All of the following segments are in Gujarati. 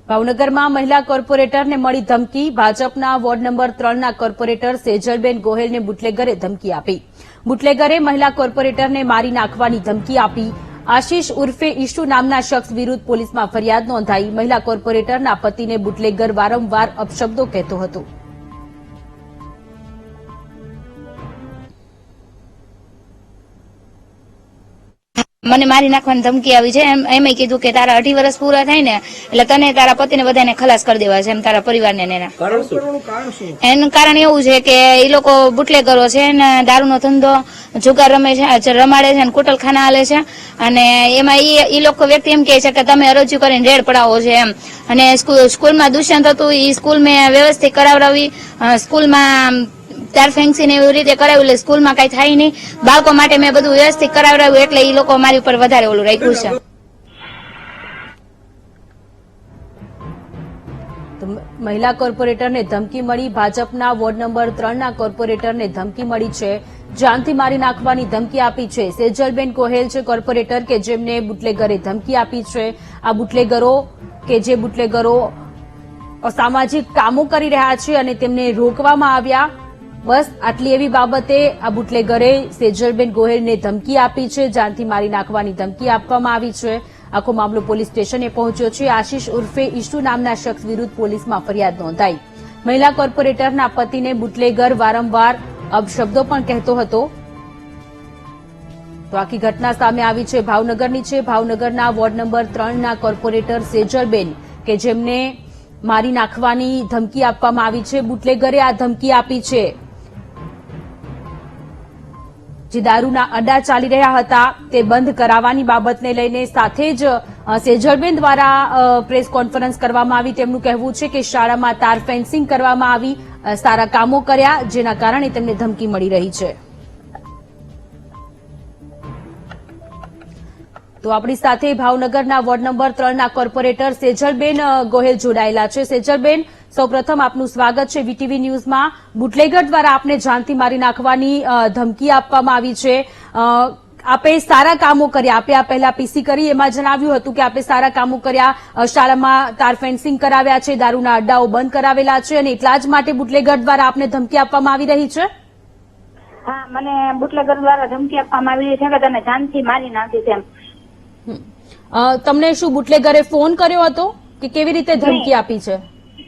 ભાવનગરમાં મહિલા કોર્પોરેટરને મળી ધમકી. ભાજપના વોર્ડ નંબર 3ના કોર્પોરેટર સેજલબેન ગોહેલને બુટલેગરે ધમકી આપી. બુટલેગરે મહિલા કોર્પોરેટરને મારી નાખવાની ધમકી આપી. આશિષ ઉર્ફે ઈશુ નામના શખ્સ વિરુદ્ધ પોલીસમાં ફરિયાદ નોંધાઈ. મહિલા કોર્પોરેટરના પતિને બુટલેગર વારંવાર અપશબ્દો કહેતો હતો. મને મારી નાખવાની ધમકી આવી છે. એમ કીધું કે તારા 18 વર્ષ પૂરા થાય ને એટલે તને તારા પતિને બધાને ખલાસ કરી દેવા છે, એમ તારા પરિવારને. એનું કારણ એવું છે કે એ લોકો બુટલેગરો છે ને દારૂનો ધંધો જુગાર રમાડે છે, કુટલખાના હાલે છે, અને એમાં એ લોકો વ્યક્તિ એમ કે છે કે તમે અરજી કરીને રેડ પડાવો છે એમ. અને સ્કૂલમાં દુષ્યંત હતું, એ સ્કૂલ મેં વ્યવસ્થિત કરાવડાવી, સ્કૂલમાં તાર ફેન્સી ને એવી રીતે કરાવ્યું એટલે સ્કૂલમાં કઈ થાય નહીં. બાળકો માટે મેં બધું વ્યવસ્થિત કરાવડાવ્યું એટલે એ લોકો મારી ઉપર વધારે ઓલું રાખ્યું છે. મહિલા કોર્પોરેટરને ધમકી મળી. ભાજપના વોર્ડ નંબર 3ના કોર્પોરેટરને ધમકી મળી છે. જાનથી મારી નાખવાની ધમકી આપી છે. સેજલબેન ગોહેલ છે કોર્પોરેટર કે જેમને બુટલેગરે ધમકી આપી છે. આ બુટલેગરો અસામાજિક કામો કરી રહ્યા છે અને તેમને રોકવામાં આવ્યા. બસ આટલી એવી બાબતે આ બુટલેગરે સેજલબેન ગોહેલને ધમકી આપી છે. જાનથી મારી નાખવાની ધમકી આપવામાં આવી છે. આખો મામલો પોલીસ સ્ટેશને પહોંચ્યો છે. આશિષ ઉર્ફે ઈશુ નામના શખ્સ વિરુદ્ધ પોલીસમાં ફરિયાદ નોંધાઈ. મહિલા કોર્પોરેટરના પતિને બુટલેગર વારંવાર અપશબ્દો પણ કહેતો હતો. તો આખી ઘટના સામે આવી છે, ભાવનગરની છે. ભાવનગરના વોર્ડ નંબર 3ના કોર્પોરેટર સેજલબેન કે જેમને મારી નાખવાની ધમકી આપવામાં આવી છે. બુટલેગરે આ ધમકી આપી છે. જે દારૂના અડ્ડા ચાલી રહ્યા હતા તે બંધ કરાવવાની બાબતને લઈને સાથે જ સેજલબેન દ્વારા પ્રેસ કોન્ફરન્સ કરવામાં આવી. તેમનું કહેવું છે કે શાળામાં તાર ફેન્સિંગ કરવામાં આવી, સારા કામો કર્યા, જેના કારણે તેમને ધમકી મળી રહી છે. તો આપણી સાથે ભાવનગરના વોર્ડ નંબર 3ના કોર્પોરેટર સેજલબેન ગોહેલ જોડાયેલા છે. સેજલબેન, સૌપ્રથમ આપનું સ્વાગત છે વીટીવી ન્યૂઝમાં. બુટલેગર દ્વારા આપને જાનથી મારી નાખવાની ધમકી આપવામાં આવી છે. આપે સારા કામો કર્યા, આપે આ પહેલા પીસી કરી, એમાં જણાવ્યું હતું કે આપે સારા કામો કર્યા, શાળામાં તાર ફેન્સિંગ કરાવ્યા છે, દારૂના અડ્ડાઓ બંધ કરાવેલા છે, અને એટલા જ માટે બુટલેગર દ્વારા આપને ધમકી આપવામાં આવી રહી છે. હા, મને બુટલેગર દ્વારા ધમકી આપવામાં આવી રહી છે કે તને જાનથી મારી નાખીશ એમ. તમને શું બુટલેગરે ફોન કર્યો હતો કે કેવી રીતે ધમકી આપી છે?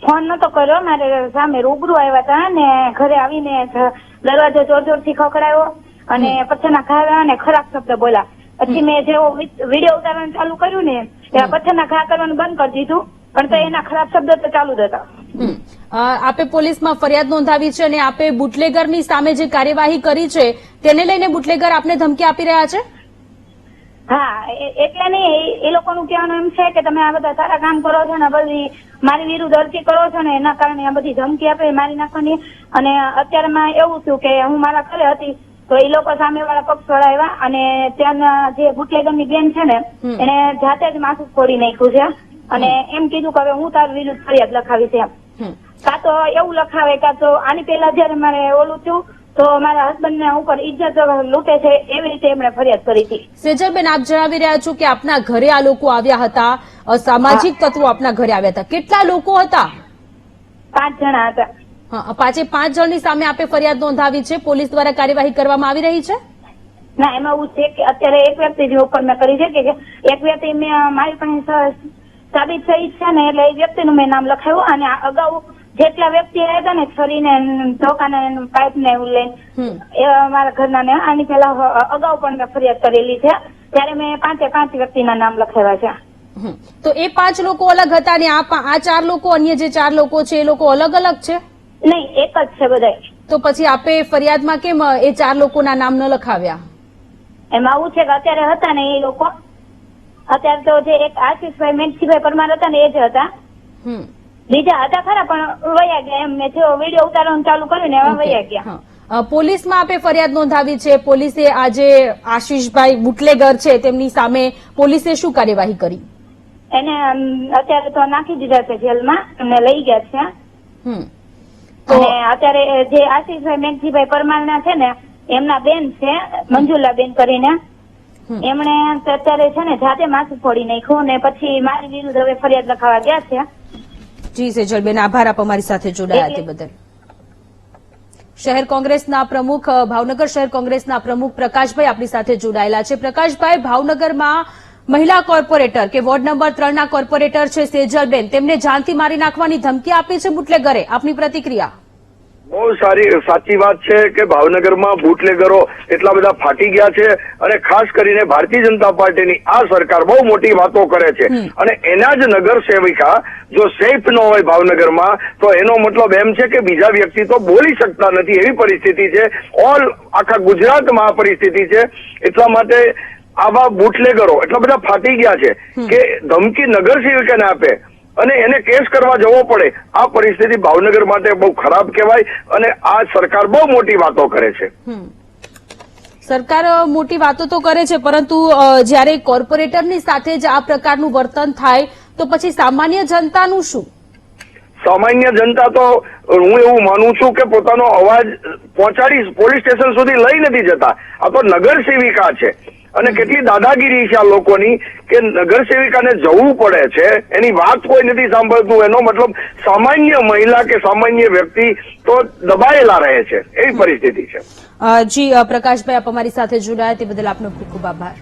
ફોન નતો કર્યો, મારે સામે રૂબરૂ આવ્યા હતા ને ઘરે આવીને દરવાજો જોર જોરથી ખખડાયો અને પથ્થરના ઘા આવ્યા અને ખરાબ શબ્દ બોલ્યા. પછી મેં જેવો વિડીયો ઉતારવાનું ચાલુ કર્યું ને ત્યાં પથ્થરના ઘા કરવાનું બંધ કરી દીધું, પણ તો એના ખરાબ શબ્દ તો ચાલુ જ હતા. આપે પોલીસમાં ફરિયાદ નોંધાવી છે અને આપે બુટલેગરની સામે જે કાર્યવાહી કરી છે તેને લઈને બુટલેગર આપને ધમકી આપી રહ્યા છે? હા, એટલે નહીં, એ લોકોનું કહેવાનું એમ છે કે તમે આ બધા સારા કામ કરો છો ને બધી મારી વિરુદ્ધ અરજી કરો છો ને એના કારણે આ બધી ધમકી આપે મારી નાખવાની. અને અત્યારમાં એવું થયું કે હું મારા ઘરે હતી તો એ લોકો સામેવાળા પક્ષ વાળા આવ્યા અને ત્યાંના જે બુટલેગરની બેન છે ને એને જાતે જ માથું ફોડી નાખ્યું છે અને એમ કીધું કે હવે હું તારી વિરુદ્ધ ફરિયાદ લખાવી છે. કાં તો એવું લખાવે, કાં તો આની પહેલા જયારે મારે ઓલું થયું તો મારા હસબન્ડને ઉપર ઇજ્જત લૂંટે છે એવી રીતે એમણે ફરિયાદ કરી હતી. સેજલબેન, આપ જણાવી રહ્યા છો કે આપના ઘરે આ લોકો આવ્યા હતા, અસામાજિક તત્વો આપના ઘરે આવ્યા હતા. કેટલા લોકો હતા? 5 જણા હતા. હા, 5 જણની સામે આપે ફરિયાદ નોંધાવી છે. પોલીસ દ્વારા કાર્યવાહી કરવામાં આવી રહી છે? ના, એમાં એવું છે કે અત્યારે એક વ્યક્તિ ઉપર મેં કરી છે કે એક વ્યક્તિ મેં મારી પાસે સાબિત થઈ છે ને એટલે એ વ્યક્તિનું મેં નામ લખાવ્યું અને અગાઉ જેટલા વ્યક્તિ આવ્યા હતા ને છરીને ધોકાને પાઇપ ને એવું લઈને એ મારા ઘરના ને આની પેલા અગાઉ પણ મેં ફરિયાદ કરેલી છે ત્યારે મેં 5 વ્યક્તિના નામ લખાવ્યા છે. તો એ 5 લોકો અલગ હતા ને આ 4 લોકો, અન્ય જે 4 લોકો છે એ લોકો અલગ અલગ છે? નહીં, એક જ છે બધા. તો પછી આપે ફરિયાદમાં કેમ એ 4 લોકોના નામ ન લખાવ્યા? એમાં આવું છે કે અત્યારે હતા ને એ લોકો, અત્યારે તો જે એક આશિષભાઈ મેઘજીભાઈ પરમાર હતા ને એ જ હતા. બીજા હતા ખરા પણ વયા ગયા. એમ મેં જો વિડીયો ઉતારવાનું ચાલુ કર્યું ને એમાં વયા ગયા. પોલીસમાં આપે ફરિયાદ નોંધાવી છે. પોલીસે આજે આશિષભાઈ બુટલેગર છે તેમની સામે પોલીસે શું કાર્યવાહી કરી? એને અત્યારે તો નાખી દીધા છે જેલમાં અને લઈ ગયા છે. અને અત્યારે જે આશિષભાઈ મેઘજીભાઈ પરમારના છે ને એમના બેન છે મંજુલા બેન કરીને, એમણે અત્યારે છે ને જાતે માથું ફોડી નાખ્યું ને પછી મારી વિરુદ્ધ હવે ફરિયાદ લખાવા ગયા છે. જી સેજલબેન, આભાર આપ અમારી સાથે જોડાયા તે બદલ. શહેર કોંગ્રેસના પ્રમુખ ભાવનગર શહેર કોંગ્રેસના પ્રમુખ પ્રકાશભાઈ આપણી સાથે જોડાયેલા છે. પ્રકાશભાઈ, ભાવનગરમાં મહિલા કોર્પોરેટર કે વોર્ડ નંબર 3 ના કોર્પોરેટર છે સેજલબેન, તેમને જાનથી મારી નાખવાની ધમકી આપી છે બુટલેગરે. આપની પ્રતિક્રિયા? બહુ સાચી વાત છે કે ભાવનગરમાં બુટલેગરો એટલા બધા ફાટી ગયા છે અને ખાસ કરીને ભારતીય જનતા પાર્ટીની આ સરકાર બહુ મોટી વાતો કરે છે અને એના જ નગર સેવિકા જો સેફ ન હોય ભાવનગરમાં તો એનો મતલબ એમ છે કે બીજા વ્યક્તિ તો બોલી શકતા નથી, એવી પરિસ્થિતિ છે. આખા ગુજરાતમાં આ પરિસ્થિતિ છે. એટલા માટે આવા બુટલેગરો એટલા બધા ફાટી ગયા છે કે ધમકી નગર સેવિકાને આપે અને એને કેસ કરવા જવો પડે. આ પરિસ્થિતિ ભાવનગર માટે બહુ ખરાબ કહેવાય અને આ સરકાર બહુ મોટી વાતો કરે છે. સરકાર મોટી વાતો તો કરે છે, પરંતુ જ્યારે કોર્પોરેટરની સાથે જ આ પ્રકારનું વર્તન થાય તો પછી સામાન્ય જનતાનું શું? સામાન્ય જનતા તો હું એવું માનું છું કે પોતાનો અવાજ પહોંચાડી પોલીસ સ્ટેશન સુધી લઈ નથી જતા. આ તો નગર સેવિકા છે અને કેટલી દાદાગીરી છે આ લોકોની કે નગર સેવિકાને જવું પડે છે, એની વાત કોઈ નથી સાંભળતું. એનો મતલબ સામાન્ય મહિલા કે સામાન્ય વ્યક્તિ તો દબાયેલા રહે છે, એવી પરિસ્થિતિ છે. જી પ્રકાશભાઈ, આપ અમારી સાથે જોડાયા તે બદલ આપનો ખૂબ ખૂબ આભાર.